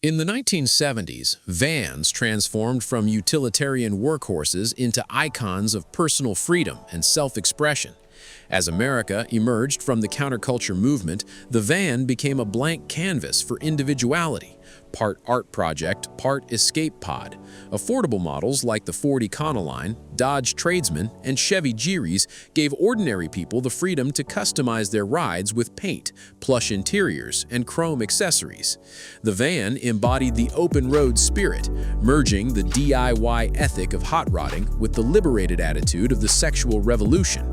In the 1970s, vans transformed from utilitarian workhorses into icons of personal freedom and self-expression. As America emerged from the counterculture movement, the van became a blank canvas for individuality, part art project, part escape pod. Affordable models like the Ford Econoline, Dodge Tradesman, and Chevy Craze gave ordinary people the freedom to customize their rides with paint, plush interiors, and chrome accessories. The van embodied the open road spirit, merging the DIY ethic of hot rodding with the liberated attitude of the sexual revolution.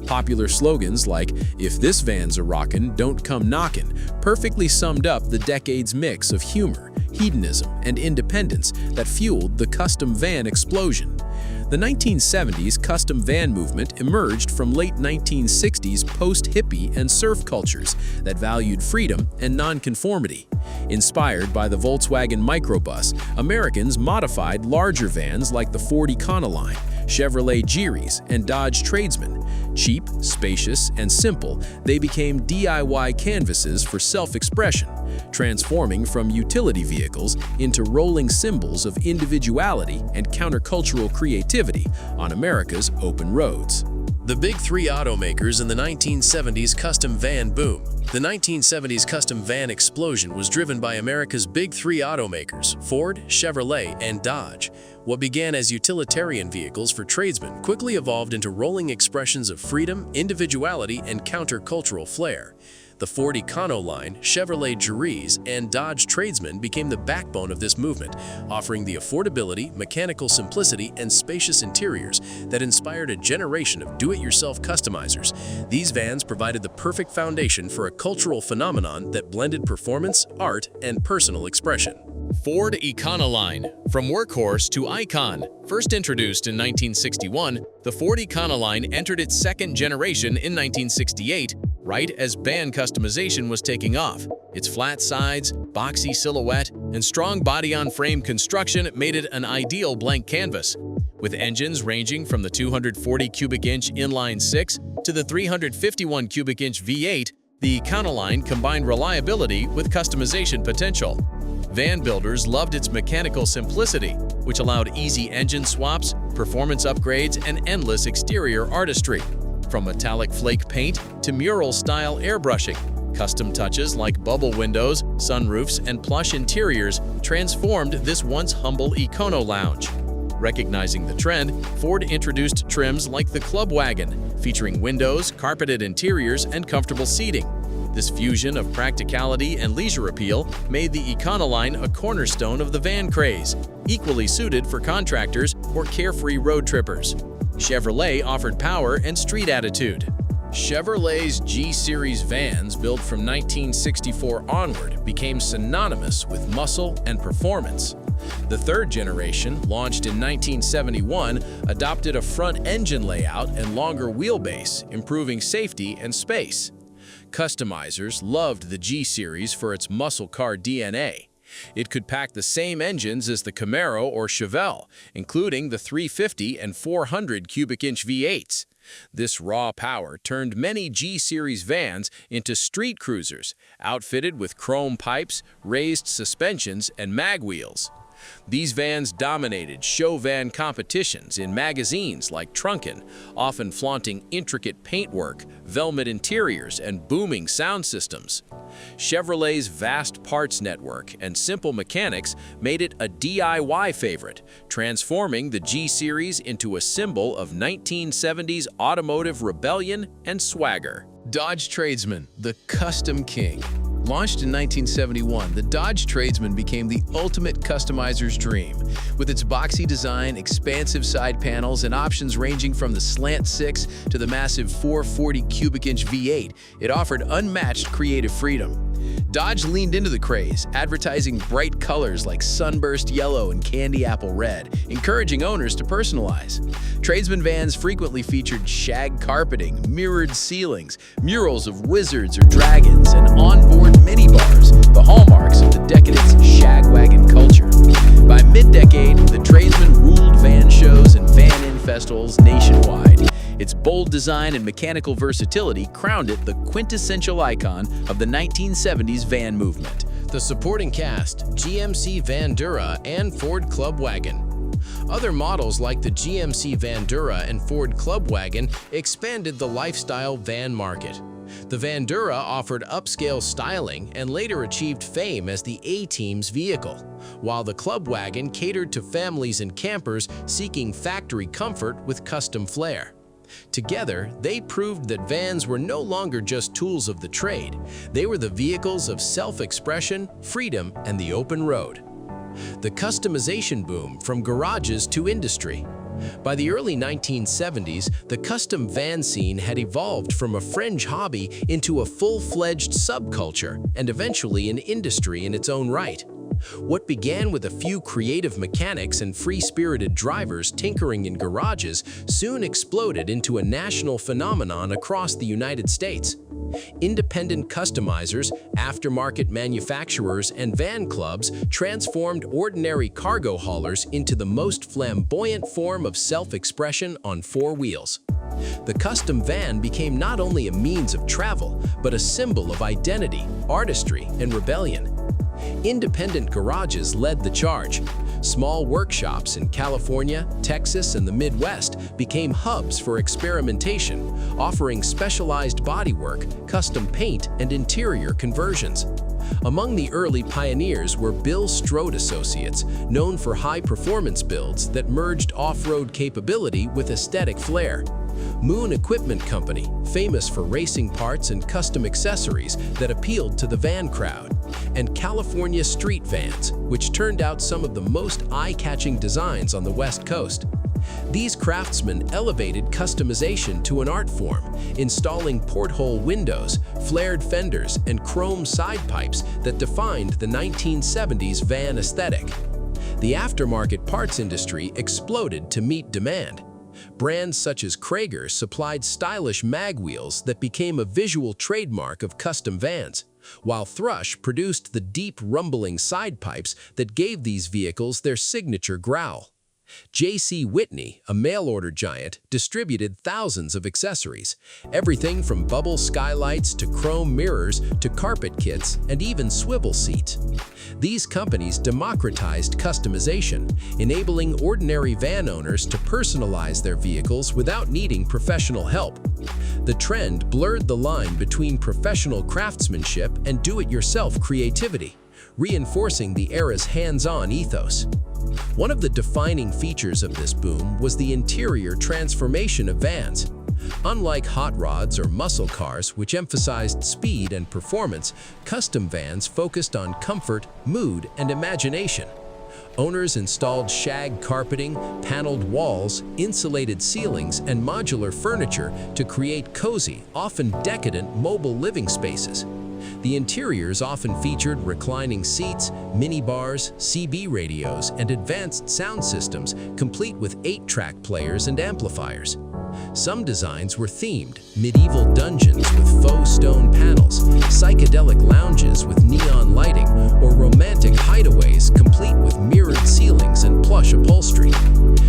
Popular slogans like, "If this van's a rockin', don't come knockin'," perfectly summed up the decade's mix of humor, hedonism, and independence that fueled the custom van explosion. The 1970s custom van movement emerged from late 1960s post-hippie and surf cultures that valued freedom and nonconformity. Inspired by the Volkswagen microbus, Americans modified larger vans like the Ford Econoline, Chevrolet Craze, and Dodge Tradesman. Cheap, spacious, and simple, they became DIY canvases for self-expression, transforming from utility vehicles into rolling symbols of individuality and countercultural creativity on America's open roads. The big three automakers in the 1970s custom van boom. The 1970s custom van explosion was driven by America's big three automakers, Ford, Chevrolet, and Dodge. What began as utilitarian vehicles for tradesmen quickly evolved into rolling expressions of freedom, individuality, and countercultural flair. The Ford Econoline, Chevrolet Craze, and Dodge Tradesman became the backbone of this movement, offering the affordability, mechanical simplicity, and spacious interiors that inspired a generation of do-it-yourself customizers. These vans provided the perfect foundation for a cultural phenomenon that blended performance, art, and personal expression. Ford Econoline, from workhorse to icon. First introduced in 1961, the Ford Econoline entered its second generation in 1968, right as van customization was taking off. Its flat sides, boxy silhouette, and strong body-on-frame construction made it an ideal blank canvas. With engines ranging from the 240 cubic inch inline-six to the 351 cubic inch V8, the Econoline combined reliability with customization potential. Van builders loved its mechanical simplicity, which allowed easy engine swaps, performance upgrades, and endless exterior artistry. From metallic flake paint to mural-style airbrushing, custom touches like bubble windows, sunroofs, and plush interiors transformed this once humble Econo lounge. Recognizing the trend, Ford introduced trims like the Club Wagon, featuring windows, carpeted interiors, and comfortable seating. This fusion of practicality and leisure appeal made the Econoline a cornerstone of the van craze, equally suited for contractors or carefree road trippers. Chevrolet offered power and street attitude. Chevrolet's G-Series vans, built from 1964 onward, became synonymous with muscle and performance. The third generation, launched in 1971, adopted a front-engine layout and longer wheelbase, improving safety and space. Customizers loved the G-Series for its muscle car DNA. It could pack the same engines as the Camaro or Chevelle, including the 350 and 400 cubic inch V8s. This raw power turned many G-Series vans into street cruisers, outfitted with chrome pipes, raised suspensions, and mag wheels. These vans dominated show van competitions in magazines like Trunkin', often flaunting intricate paintwork, velvet interiors, and booming sound systems. Chevrolet's vast parts network and simple mechanics made it a DIY favorite, transforming the G-Series into a symbol of 1970s automotive rebellion and swagger. Dodge Tradesman, the custom king. Launched in 1971, the Dodge Tradesman became the ultimate customizer's dream. With its boxy design, expansive side panels, and options ranging from the slant 6 to the massive 440 cubic inch V8, it offered unmatched creative freedom. Dodge leaned into the craze, advertising bright colors like sunburst yellow and candy apple red, encouraging owners to personalize. Tradesman vans frequently featured shag carpeting, mirrored ceilings, murals of wizards or dragons, and onboard minibars, the hallmarks of the decadent shag wagon culture. By mid-decade, the Tradesman ruled van shows and van-in festivals nationwide. Its bold design and mechanical versatility crowned it the quintessential icon of the 1970s van movement. The supporting cast, GMC Vandura and Ford Club Wagon. Other models like the GMC Vandura and Ford Club Wagon expanded the lifestyle van market. The Vandura offered upscale styling and later achieved fame as the A-Team's vehicle, while the Club Wagon catered to families and campers seeking factory comfort with custom flair. Together, they proved that vans were no longer just tools of the trade. They were the vehicles of self-expression, freedom, and the open road. The customization boom from garages to industry. By the early 1970s, the custom van scene had evolved from a fringe hobby into a full-fledged subculture and eventually an industry in its own right. What began with a few creative mechanics and free-spirited drivers tinkering in garages soon exploded into a national phenomenon across the United States. Independent customizers, aftermarket manufacturers, and van clubs transformed ordinary cargo haulers into the most flamboyant form of self-expression on four wheels. The custom van became not only a means of travel, but a symbol of identity, artistry, and rebellion. Independent garages led the charge. Small workshops in California, Texas, and the Midwest became hubs for experimentation, offering specialized bodywork, custom paint, and interior conversions. Among the early pioneers were Bill Strode Associates, known for high-performance builds that merged off-road capability with aesthetic flair. Moon Equipment Company, famous for racing parts and custom accessories that appealed to the van crowd, and California Street Vans, which turned out some of the most eye-catching designs on the West Coast. These craftsmen elevated customization to an art form, installing porthole windows, flared fenders, and chrome side pipes that defined the 1970s van aesthetic. The aftermarket parts industry exploded to meet demand. Brands such as Craze supplied stylish mag wheels that became a visual trademark of custom vans, while Thrush produced the deep rumbling side pipes that gave these vehicles their signature growl. J.C. Whitney, a mail-order giant, distributed thousands of accessories, everything from bubble skylights to chrome mirrors to carpet kits and even swivel seats. These companies democratized customization, enabling ordinary van owners to personalize their vehicles without needing professional help. The trend blurred the line between professional craftsmanship and do-it-yourself creativity, reinforcing the era's hands-on ethos. One of the defining features of this boom was the interior transformation of vans. Unlike hot rods or muscle cars, which emphasized speed and performance, custom vans focused on comfort, mood, and imagination. Owners installed shag carpeting, paneled walls, insulated ceilings, and modular furniture to create cozy, often decadent mobile living spaces. The interiors often featured reclining seats, minibars, CB radios, and advanced sound systems, complete with 8-track players and amplifiers. Some designs were themed: medieval dungeons with faux stone panels, psychedelic lounges with neon lighting, or romantic hideaways complete with mirrored ceilings and plush upholstery.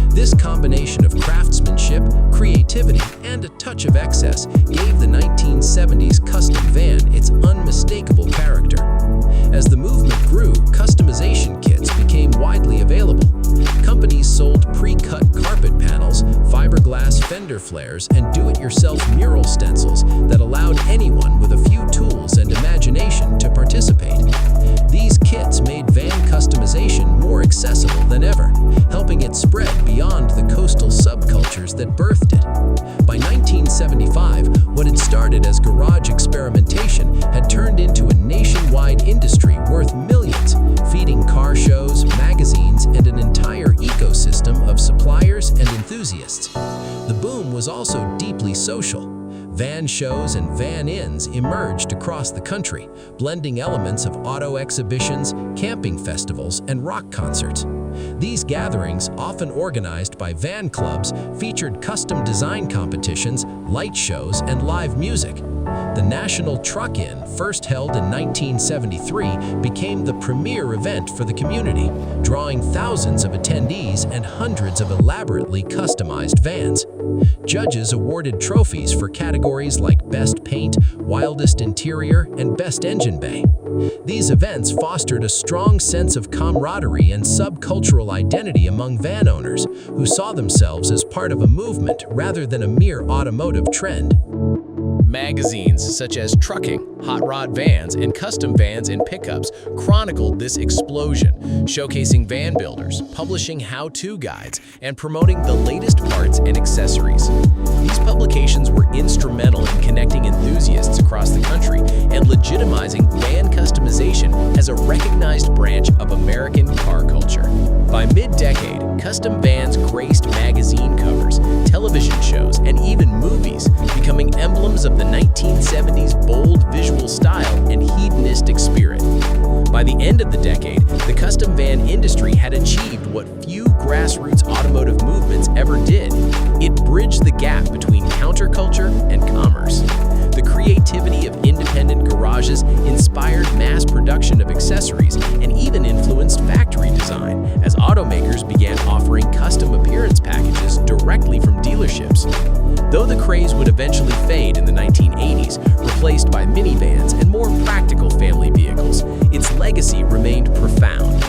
This combination of craftsmanship, creativity, and a touch of excess gave the 1970s custom van its unmistakable character. As the movement grew, customization kits became widely available. Companies sold pre-cut carpet panels, fiberglass fender flares, and do-it-yourself mural stencils that allowed anyone with a few tools and imagination to participate. These kits made van customization more accessible than ever, helping it spread beyond the coastal subcultures that birthed it. By 1975, what had started as garage experimentation had turned into a nationwide industry worth millions, feeding car shows, magazines, and an entire ecosystem of suppliers and enthusiasts. The boom was also deeply social. Van shows and van-ins emerged across the country, blending elements of auto exhibitions, camping festivals, and rock concerts. These gatherings, often organized by van clubs, featured custom design competitions, light shows, and live music. The National Truck-In, first held in 1973, became the premier event for the community, drawing thousands of attendees and hundreds of elaborately customized vans. Judges awarded trophies for categories like Best Paint, Wildest Interior, and Best Engine Bay. These events fostered a strong sense of camaraderie and subcultural identity among van owners who saw themselves as part of a movement rather than a mere automotive trend. Magazines such as Trucking, Hot Rod Vans, and Custom Vans and Pickups chronicled this explosion, showcasing van builders, publishing how-to guides, and promoting the latest parts and accessories. These publications were instrumental in connecting enthusiasts across the country and legitimizing van customization as a recognized branch of American car culture. By mid-decade, custom vans graced magazine covers, television shows, and even movies, becoming emblems of the 1970s bold visual style and hedonistic spirit. By the end of the decade, the custom van industry had achieved what few grassroots automotive movements ever did. It bridged the gap between counterculture and commerce. The creativity of independent garages inspired mass production of accessories and even influenced factory design as automakers began offering custom appearance packages directly from dealerships. Though the craze would eventually fade in the 1980s, replaced by minivans and more practical family vehicles, its legacy remained profound.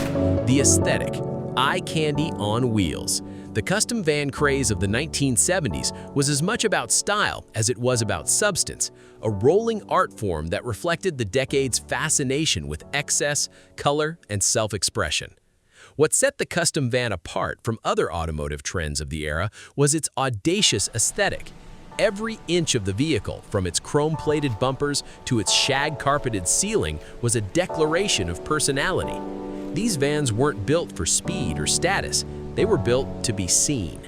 The aesthetic, eye candy on wheels. The custom van craze of the 1970s was as much about style as it was about substance, a rolling art form that reflected the decade's fascination with excess, color, and self-expression. What set the custom van apart from other automotive trends of the era was its audacious aesthetic. Every inch of the vehicle, from its chrome-plated bumpers to its shag-carpeted ceiling, was a declaration of personality. These vans weren't built for speed or status, they were built to be seen.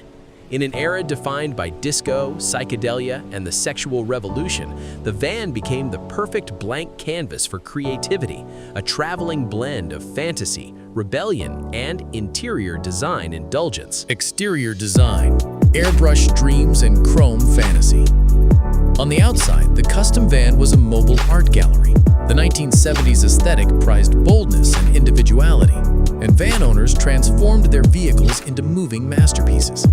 In an era defined by disco, psychedelia, and the sexual revolution, the van became the perfect blank canvas for creativity, a traveling blend of fantasy, rebellion, and interior design indulgence. Exterior design, airbrushed dreams, and chrome fantasy. On the outside, the custom van was a mobile art gallery. The 1970s aesthetic prized boldness and individuality, and van owners transformed their vehicles into moving masterpieces.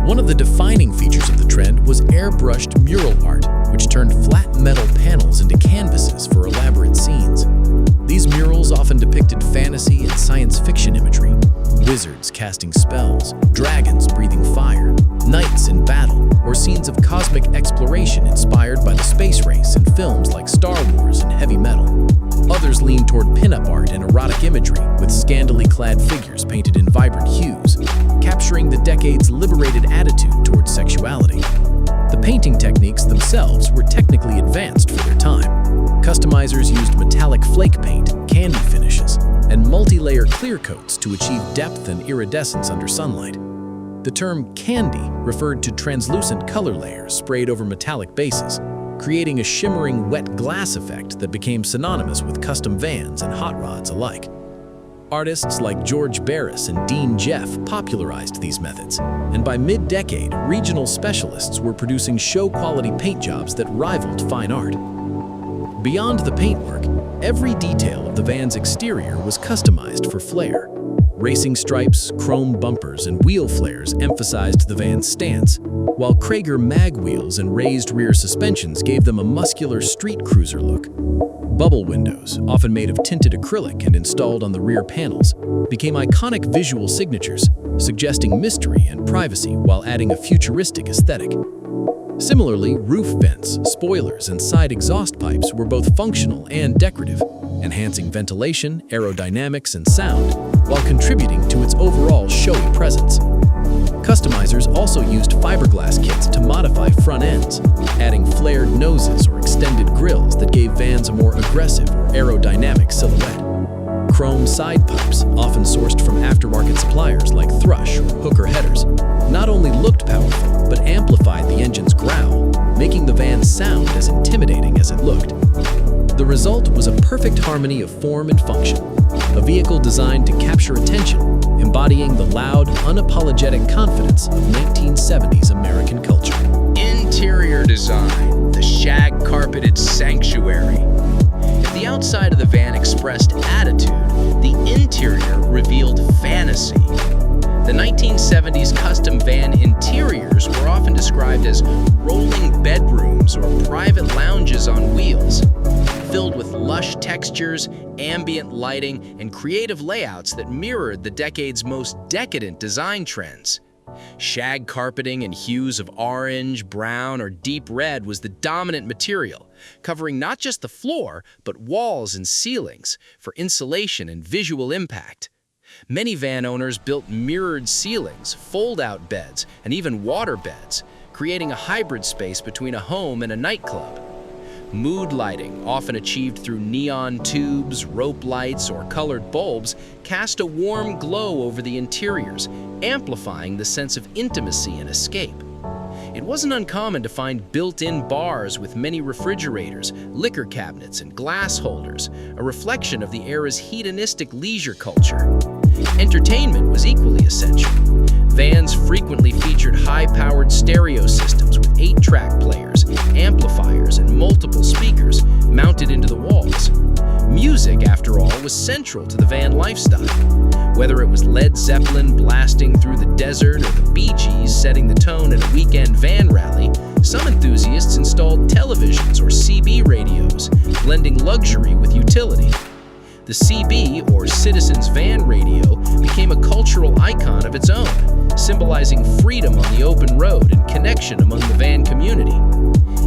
One of the defining features of the trend was airbrushed mural art, which turned flat metal panels into canvases for elaborate scenes. These murals often depicted fantasy and science fiction imagery, wizards casting spells, dragons breathing fire, knights in battle, or scenes of cosmic exploration inspired by the space race in films like Star Wars and heavy metal. Others leaned toward pinup art and erotic imagery, with scantily clad figures painted in vibrant hues, capturing the decade's liberated attitude towards sexuality. The painting techniques themselves were technically advanced for their time. Customizers used metallic flake paint, candy finishes, and multi-layer clear coats to achieve depth and iridescence under sunlight. The term candy referred to translucent color layers sprayed over metallic bases, creating a shimmering wet glass effect that became synonymous with custom vans and hot rods alike. Artists like George Barris and Dean Jeff popularized these methods, and by mid-decade, regional specialists were producing show-quality paint jobs that rivaled fine art. Beyond the paintwork, every detail of the van's exterior was customized for flair. Racing stripes, chrome bumpers, and wheel flares emphasized the van's stance, while Krager mag wheels and raised rear suspensions gave them a muscular street cruiser look. Bubble windows, often made of tinted acrylic and installed on the rear panels, became iconic visual signatures, suggesting mystery and privacy while adding a futuristic aesthetic. Similarly, roof vents, spoilers, and side exhaust pipes were both functional and decorative, enhancing ventilation, aerodynamics, and sound, while contributing to its overall showy presence. Customizers also used fiberglass kits to modify front ends, adding flared noses or extended grills that gave vans a more aggressive or aerodynamic silhouette. Chrome side pipes, often sourced from aftermarket suppliers like Thrush or Hooker headers, not only looked powerful, but amplified the engine's growl, making the van sound as intimidating as it looked. The result was a perfect harmony of form and function, a vehicle designed to capture attention, embodying the loud, unapologetic confidence of 1970s American culture. Interior design, the shag-carpeted sanctuary. If the outside of the van expressed attitude, the interior revealed fantasy. The 1970s custom van interiors were often described as rolling bedrooms or private lounges on wheels. filled with lush textures, ambient lighting, and creative layouts that mirrored the decade's most decadent design trends. Shag carpeting in hues of orange, brown, or deep red was the dominant material, covering not just the floor, but walls and ceilings for insulation and visual impact. Many van owners built mirrored ceilings, fold-out beds, and even water beds, creating a hybrid space between a home and a nightclub. Mood lighting, often achieved through neon tubes, rope lights, or colored bulbs, cast a warm glow over the interiors, amplifying the sense of intimacy and escape. It wasn't uncommon to find built-in bars with many refrigerators, liquor cabinets, and glass holders, a reflection of the era's hedonistic leisure culture. Entertainment was equally essential. Vans frequently featured high-powered stereo systems with 8-track players, amplifiers, and multiple speakers mounted into the walls. Music, after all, was central to the van lifestyle. Whether it was Led Zeppelin blasting through the desert or the Bee Gees setting the tone at a weekend van rally, some enthusiasts installed televisions or CB radios, blending luxury with utility. The CB, or Citizens Van Radio, became a cultural icon of its own, symbolizing freedom on the open road and connection among the van community.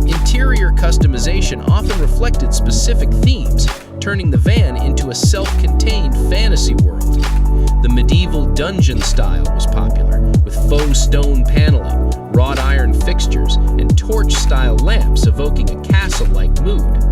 Interior customization often reflected specific themes, turning the van into a self-contained fantasy world. The medieval dungeon style was popular, with faux stone paneling, wrought iron fixtures, and torch-style lamps evoking a castle-like mood.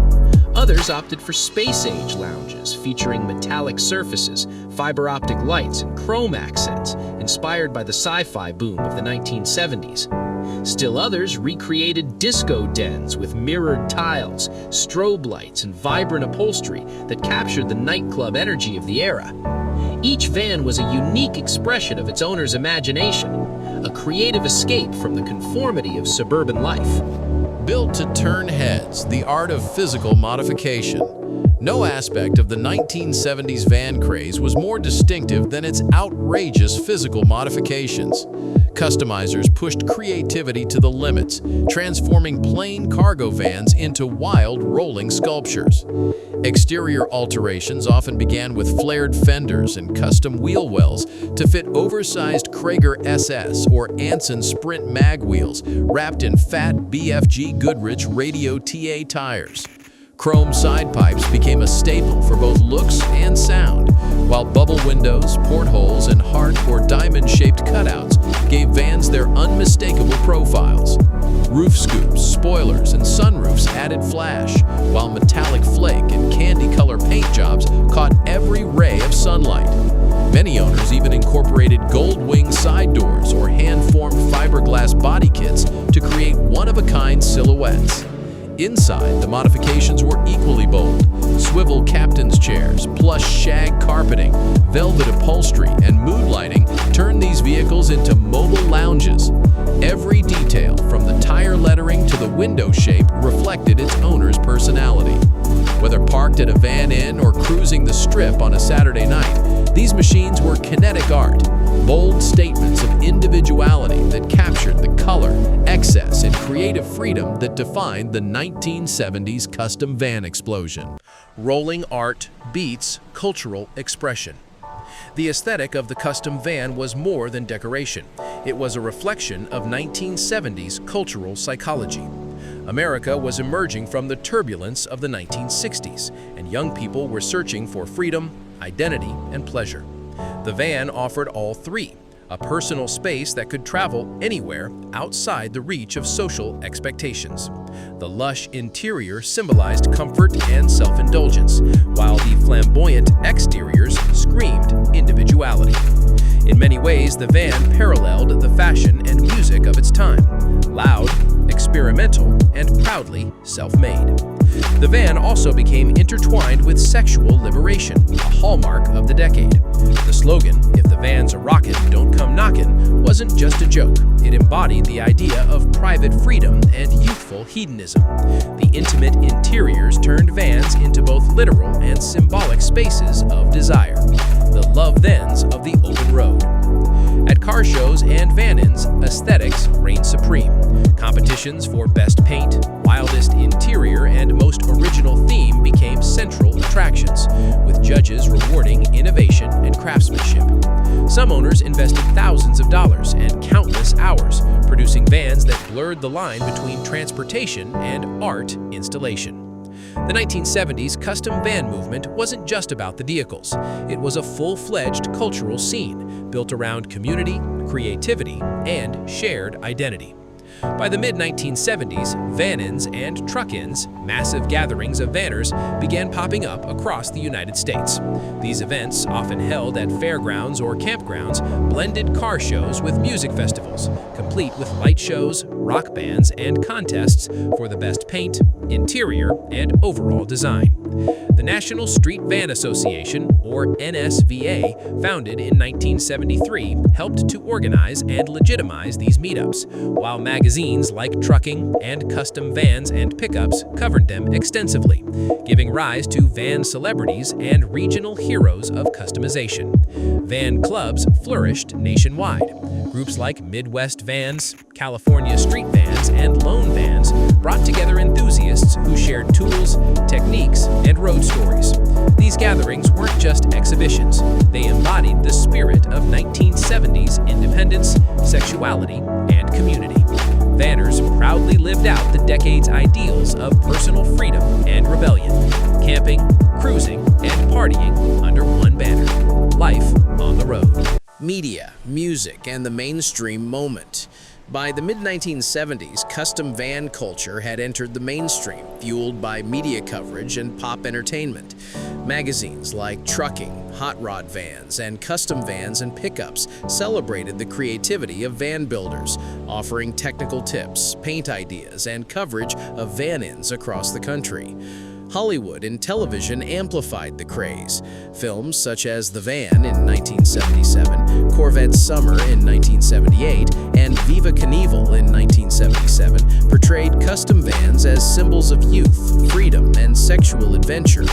Others opted for space-age lounges, featuring metallic surfaces, fiber-optic lights, and chrome accents, inspired by the sci-fi boom of the 1970s. Still others recreated disco dens with mirrored tiles, strobe lights, and vibrant upholstery that captured the nightclub energy of the era. Each van was a unique expression of its owner's imagination, a creative escape from the conformity of suburban life. Built to turn heads, the art of physical modification. No aspect of the 1970s van craze was more distinctive than its outrageous physical modifications. Customizers pushed creativity to the limits, transforming plain cargo vans into wild rolling sculptures. Exterior alterations often began with flared fenders and custom wheel wells to fit oversized Craze SS or Anson Sprint mag wheels wrapped in fat BFG Goodrich Radio TA tires. Chrome side pipes became a staple for both looks and sound, while bubble windows, portholes, and heart or diamond-shaped cutouts gave vans their unmistakable profiles. Roof scoops, spoilers, and sunroofs added flash, while metallic flake and candy color paint jobs caught every ray of sunlight. Many owners even incorporated gold-wing side doors or hand-formed fiberglass body kits to create one-of-a-kind silhouettes. Inside, the modifications were equally bold. Swivel captain's chairs, plush shag carpeting, velvet upholstery, and mood lighting turned these vehicles into mobile lounges. Every detail, from the tire lettering to the window shape, reflected its owner's personality. Whether parked at a van inn or cruising the strip on a Saturday night, these machines were kinetic art, bold statements of individuality that captured the color, excess, and creative freedom that defined the 1970s custom van explosion. Rolling art beats cultural expression. The aesthetic of the custom van was more than decoration. It was a reflection of 1970s cultural psychology. America was emerging from the turbulence of the 1960s, and young people were searching for freedom, identity, and pleasure. The van offered all three: a personal space that could travel anywhere outside the reach of social expectations. The lush interior symbolized comfort and self-indulgence, while the flamboyant exteriors screamed individuality. In many ways, the van paralleled the fashion and music of its time: loud, experimental, and proudly self-made. The van also became intertwined with sexual liberation, a hallmark of the decade. The slogan, "If the van's a rockin', don't come knockin'," wasn't just a joke. It embodied the idea of private freedom and youthful hedonism. The intimate interiors turned vans into both literal and symbolic spaces of desire, the love thens of the open road. At car shows and van-ins, aesthetics reigned supreme. Competitions for best paint, wildest interior, and most original theme became central attractions, with judges rewarding innovation and craftsmanship. Some owners invested thousands of dollars and countless hours, producing vans that blurred the line between transportation and art installation. The 1970s custom van movement wasn't just about the vehicles. It was a full-fledged cultural scene built around community, creativity, and shared identity. By the mid-1970s, van-ins and truck-ins, massive gatherings of vanners, began popping up across the United States. These events, often held at fairgrounds or campgrounds, blended car shows with music festivals, complete with light shows, rock bands, and contests for the best paint, interior, and overall design. The National Street Van Association, or NSVA, founded in 1973, helped to organize and legitimize these meetups, while magazines like Trucking and Custom Vans and Pickups covered them extensively, giving rise to van celebrities and regional heroes of customization. Van clubs flourished nationwide. Groups like Midwest Vans, California Street Vans, and Lone Vans brought together enthusiasts who shared tools, techniques, and road stories. These gatherings weren't just exhibitions. They embodied the spirit of 1970s independence, sexuality, and community. Vanners proudly lived out the decade's ideals of personal freedom and rebellion, camping, cruising, and partying under one banner. Life on the road. Media, music, and the mainstream moment. By the mid-1970s, custom van culture had entered the mainstream, fueled by media coverage and pop entertainment. Magazines like Trucking, Hot Rod Vans, and Custom Vans and Pickups celebrated the creativity of van builders, offering technical tips, paint ideas, and coverage of van-ins across the country. Hollywood and television amplified the craze. Films such as The Van in 1977, Corvette Summer in 1978, and Viva Knievel in 1977 portrayed custom vans as symbols of youth, freedom, and sexual adventure.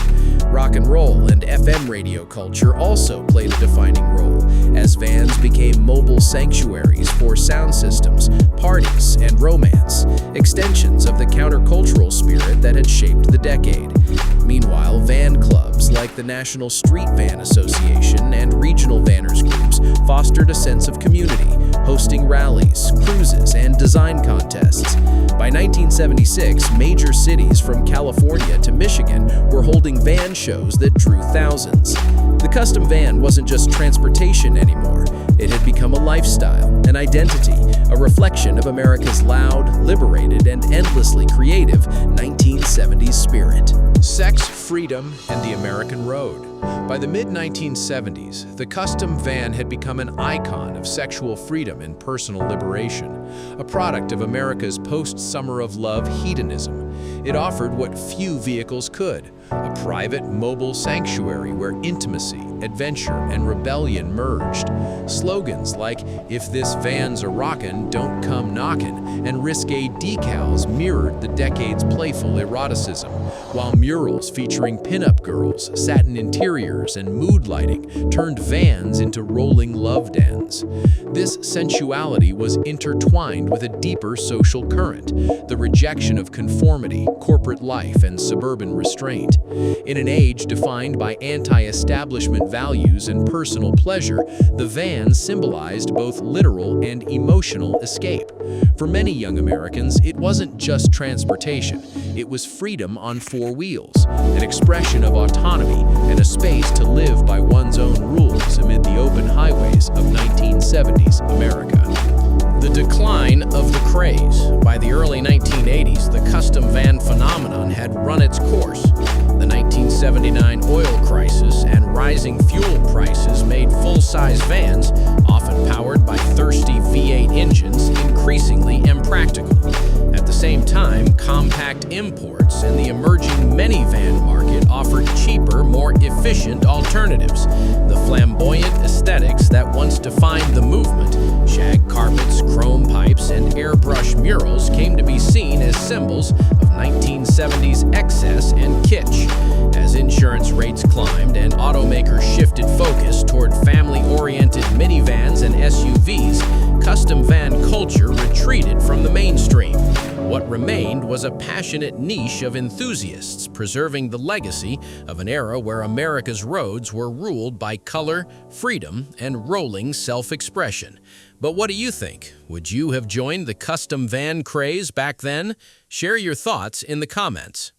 Rock and roll and FM radio culture also played a defining role, as vans became mobile sanctuaries for sound systems, parties, and romance, extensions of the countercultural spirit that had shaped the decade. Meanwhile, van clubs like the National Street Van Association and regional vanners groups fostered a sense of community, hosting rallies, cruises, and design contests. By 1976, major cities from California to Michigan were holding van shows that drew thousands. The custom van wasn't just transportation anymore. It had become a lifestyle, an identity, a reflection of America's loud, liberated, and endlessly creative 1970s spirit. Sex, freedom, and the American road. By the mid-1970s, the custom van had become an icon of sexual freedom and personal liberation, a product of America's post-Summer of Love hedonism. It offered what few vehicles could, a private mobile sanctuary where intimacy, adventure, and rebellion merged. Slogans like, "If this van's a rockin', don't come knockin'," and risque decals mirrored the decade's playful eroticism, while murals featuring pinup girls, satin interiors, and mood lighting turned vans into rolling love dens. This sensuality was intertwined with a deeper social current, the rejection of conformity, corporate life, and suburban restraint. In an age defined by anti-establishment values and personal pleasure, the van symbolized both literal and emotional escape. For many young Americans, it wasn't just transportation. It was freedom on four wheels, an expression of autonomy, and a space to live by one's own rules amid the open highways of 1970s America. The decline of the craze. By the early 1980s, the custom van phenomenon had run its course. The 1979 oil crisis and rising fuel prices made full-size vans, often powered by thirsty V8 engines, increasingly impractical. At the same time, compact imports and the emerging minivan market offered cheaper, more efficient alternatives. The flamboyant aesthetics that once defined the movement, shag carpets, chrome pipes, and airbrushed murals, came to be seen as symbols of 1970s excess and kitsch. As insurance rates climbed and automakers shifted focus toward family-oriented minivans and SUVs, remained was a passionate niche of enthusiasts, preserving the legacy of an era where America's roads were ruled by color, freedom, and rolling self-expression. But what do you think? Would you have joined the custom van craze back then? Share your thoughts in the comments.